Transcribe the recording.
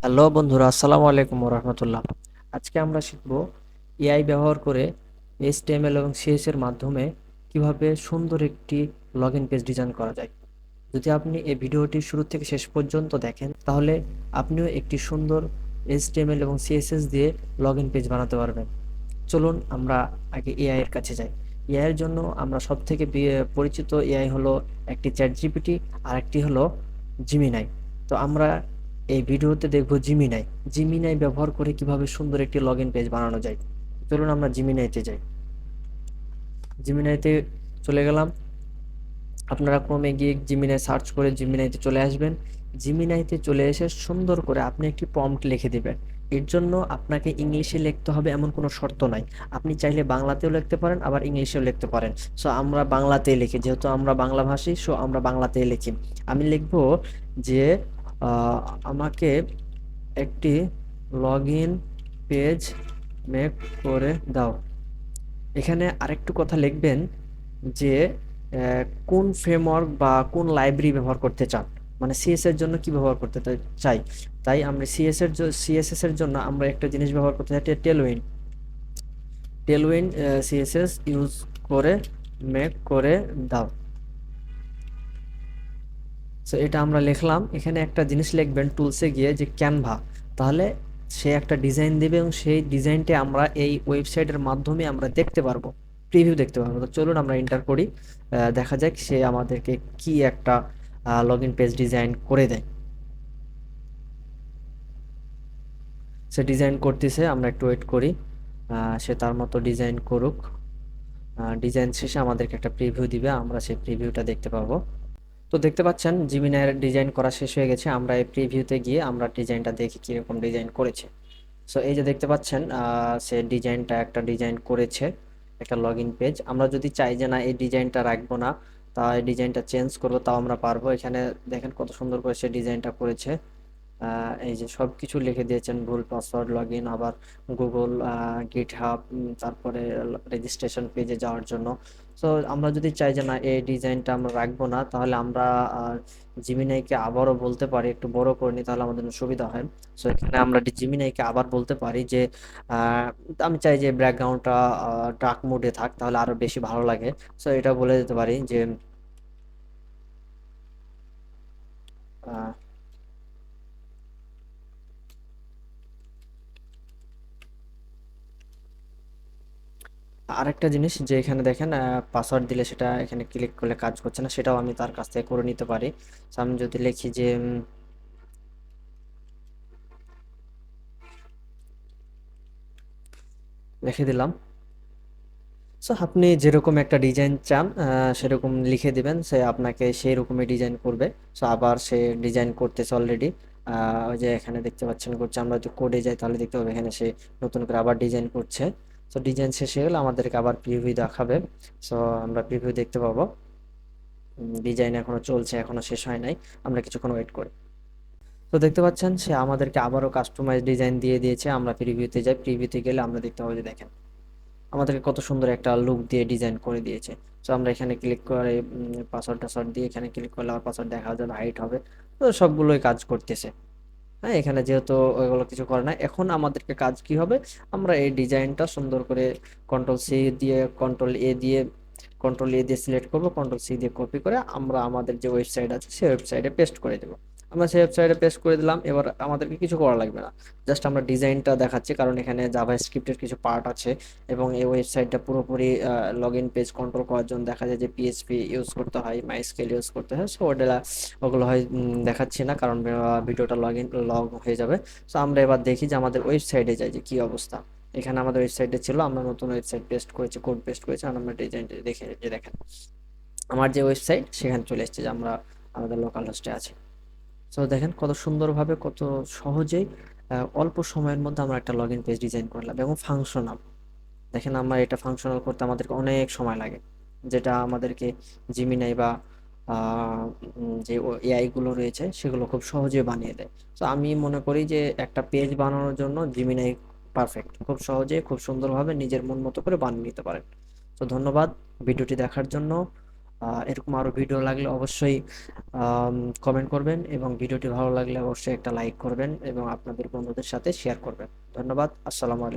Hello বন্ধুরা, আসসালামু আলাইকুম রহমতুল্লাহ। আজকে আমরা শিখব এআই ব্যবহার করে এইচটিএমএল এবং সিএস এর মাধ্যমে কিভাবে সুন্দর একটি লগ ইন পেজ ডিজাইন করা যায়। যদি আপনি এই ভিডিওটি শুরু থেকে শেষ পর্যন্ত দেখেন তাহলে আপনিও একটি সুন্দর এইচটিএমএল এবং সিএসএস দিয়ে লগ ইন পেজ বানাতে পারবেন। চলুন আমরা আগে এআই এর কাছে যাই। এআই এর জন্য আমরা সব থেকে পরিচিত এআই হলো একটি চ্যাট জিপিটি, আর একটি হলো জিমিনাই। তো আমরা এই ভিডিওতে দেখব জিমিনাই। জিমিনাই ব্যবহার করে কিভাবে সুন্দর একটি লগ ইন পেজ বানানো যায়। চলুন আমরা জিমিনাইতে যাই। জিমিনাইতে চলে গেলাম। আপনারা ক্রমে গিয়ে জিমিনাই সার্চ করে জিমিনাইতে চলে আসবেন। জিমিনাইতে চলে এসে সুন্দর করে আপনি একটি প্রম্পট লিখে দিবেন। এর জন্য আপনাকে ইংলিশে লিখতে হবে এমন কোনো শর্ত নাই। আপনি চাইলে বাংলাতেও লিখতে পারেন, আবার ইংলিশেও লিখতে পারেন। সো আমরা বাংলাতেই লিখি, যেহেতু আমরা বাংলা ভাষী, সো আমরা বাংলাতেই লিখি। আমি লিখব যে আহ, আমাকে একটি লগ ইন পেজ মেক করে দাও। এখানে আরেকটু কথা লিখবেন যে কোন ফ্রেমওয়ার্ক বা কোন লাইব্রেরি ব্যবহার করতে চান, মানে সিএস এর জন্য কি ব্যবহার করতে চাই। তাই আমরা সিএসএস এর জন্য আমরা একটা জিনিস ব্যবহার করতে চাই, টেলউইন। টেলউইন সিএসএস ইউজ করে মেক করে দাও। সো এটা আমরা লিখলাম। এখানে একটা জিনিস লিখবেন টুলসে গিয়ে যে ক্যানভা। তাহলে সে একটা ডিজাইন দেবে এবং সেই ডিজাইনটা আমরা এই ওয়েবসাইটের মাধ্যমে আমরা দেখতে পারবো, প্রিভিউ দেখতে পারবো। তো চলুন আমরা এন্টার করি, দেখা যাক সে আমাদেরকে কি একটা লগ ইন পেজ ডিজাইন করে দেয়। সে ডিজাইন করতেছে, আমরা একটু ওয়েট করি। সে তার মতো ডিজাইন করুক। ডিজাইন শেষে আমাদেরকে একটা প্রিভিউ দিবে, আমরা সেই প্রিভিউটা দেখতে পাবো। তো দেখতে পাচ্ছেন জিমিনাইয়ের ডিজাইন করা শেষ হয়ে গেছে। আমরা এই প্রিভিউতে গিয়ে আমরা ডিজাইনটা দেখি কিরকম ডিজাইন করেছে। সো এই যে দেখতে পাচ্ছেন সে ডিজাইনটা একটা ডিজাইন করেছে, একটা লগ ইন পেজ। আমরা যদি চাই যে না এই ডিজাইনটা রাখবো না, তা এই ডিজাইনটা চেঞ্জ করবো, তাও আমরা পারবো। এখানে দেখেন কত সুন্দর করে সে ডিজাইনটা করেছে। এই যে সব কিছু লিখে দিয়েছেন, ভুল পাসওয়ার্ড, লগ ইন, আবার গুগল গিটহাব, তারপরে রেজিস্ট্রেশন পেজে যাওয়ার জন্য। সো আমরা যদি চাই যে না এই ডিজাইনটা আমরা রাখবো না, তাহলে আমরা জিমিনাইকে আবারও বলতে পারি একটু বড় করে নি, তাহলে আমাদের জন্য সুবিধা হয়। সো এখানে আমরা জিমিনাইকে আবার বলতে পারি যে আহ, আমি চাই যে ব্যাকগ্রাউন্ডটা ডার্ক মোডে থাক, তাহলে আরো বেশি ভালো লাগে। সো এটা বলে দিতে পারি যে আহ, আরেকটা জিনিস যে এখানে দেখেন পাসওয়ার্ড দিলে সেটা এখানে ক্লিক করলে কাজ করছে না, সেটাও আমি তার কাছ থেকে করে নিতে পারি। So, আমি যদি লিখি যে লিখে দিলাম। সো আপনি যেরকম একটা ডিজাইন চান সেরকম লিখে দিবেন, সে আপনাকে সেই রকমই ডিজাইন করবে। সো আবার সে ডিজাইন করতেছে অলরেডি। ওই যে এখানে দেখতে পাচ্ছেন করছে। আমরা যদি কোডে যাই তাহলে দেখতে পাবো এখানে সে নতুন করে আবার ডিজাইন করছে। সো ডিজাইন শেষ হয়ে গেলে আমাদেরকে আবার প্রিভিউ দেখাবে। সো আমরা প্রিভিউ দেখতে পাবো। ডিজাইন এখনো চলছে, এখনো শেষ হয় নাই। আমরা কিছুক্ষণ ওয়েট করি। তো দেখতে পাচ্ছেন সে আমাদেরকে আবারও কাস্টমাইজ ডিজাইন দিয়ে দিয়েছে। আমরা প্রিভিউতে যাই, প্রিভিউতে গেলে আমরা দেখতে পাবো যে দেখেন আমাদেরকে কত সুন্দর একটা লুক দিয়ে ডিজাইন করে দিয়েছে। তো আমরা এখানে ক্লিক করে পাসওয়ার্ড টাসওয়ার্ড দিয়ে এখানে ক্লিক করলে আমার পাসওয়ার্ড দেখা যাবে, হাইট হবে। তো সবগুলোই কাজ করতেছে। হ্যাঁ, এখানে যেহেতু ওইগুলো কিছু করে না, এখন আমাদেরকে কাজ কি হবে, আমরা এই ডিজাইনটা সুন্দর করে কন্ট্রোল সি দিয়ে কন্ট্রোল এ দিয়ে সিলেক্ট করব, কন্ট্রোল সি দিয়ে কপি করে আমরা আমাদের যে ওয়েবসাইট আছে সেই ওয়েবসাইটে পেস্ট করে দেবো। আমরা সেই ওয়েবসাইটে পেস্ট করে দিলাম। এবার আমাদেরকে কিছু করা লাগবে না, জাস্ট আমরা ডিজাইনটা দেখাচ্ছি, কারণ এখানে জাভা স্ক্রিপ্টের কিছু পার্ট আছে এবং এই ওয়েবসাইটটা পুরোপুরি লগ ইন পেজ কন্ট্রোল করার জন্য দেখা যায় যে পিএইচপি ইউজ করতে হয়, মাইস্কেল ইউজ করতে হয়। সো ওগুলো হয় দেখাচ্ছি না, কারণ ভিডিওটা লগ হয়ে যাবে। সো আমরা এবার দেখি যে আমাদের ওয়েবসাইটে যাই যে কি অবস্থা। এখানে আমাদের ওয়েবসাইটে ছিল, আমরা নতুন ওয়েবসাইট পেস্ট করেছি, কোড পেস্ট করেছি, আর আমরা ডিজাইনটা দেখে যে দেখেন আমার যে ওয়েবসাইট সেখানে চলে এসেছে যে আমরা আমাদের লোকাল হোস্টে আছি। সো দেখেন কত সুন্দরভাবে, কত সহজেই অল্প সময়ের মধ্যে আমরা একটা লগ ইন পেজ ডিজাইন করলাম এবং ফাংশনাল। দেখেন আমরা এটা ফাংশনাল করতে আমাদেরকে অনেক সময় লাগে, যেটা আমাদেরকে জিমিনাই বা যে এআই গুলো রয়েছে সেগুলো খুব সহজে বানিয়ে দেয়। তো আমি মনে করি যে একটা পেজ বানানোর জন্য জিমিনাই পারফেক্ট, খুব সহজে খুব সুন্দরভাবে নিজের মন মতো করে বানিয়ে নিতে পারেন। তো ধন্যবাদ ভিডিওটি দেখার জন্য। এরকম আরো ভিডিও লাগলে অবশ্যই কমেন্ট করবেন, এবং ভিডিওটি ভালো লাগলে অবশ্যই একটা লাইক করবেন এবং আপনাদের বন্ধুদের সাথে শেয়ার করবেন। ধন্যবাদ। আসসালামু আলাইকুম।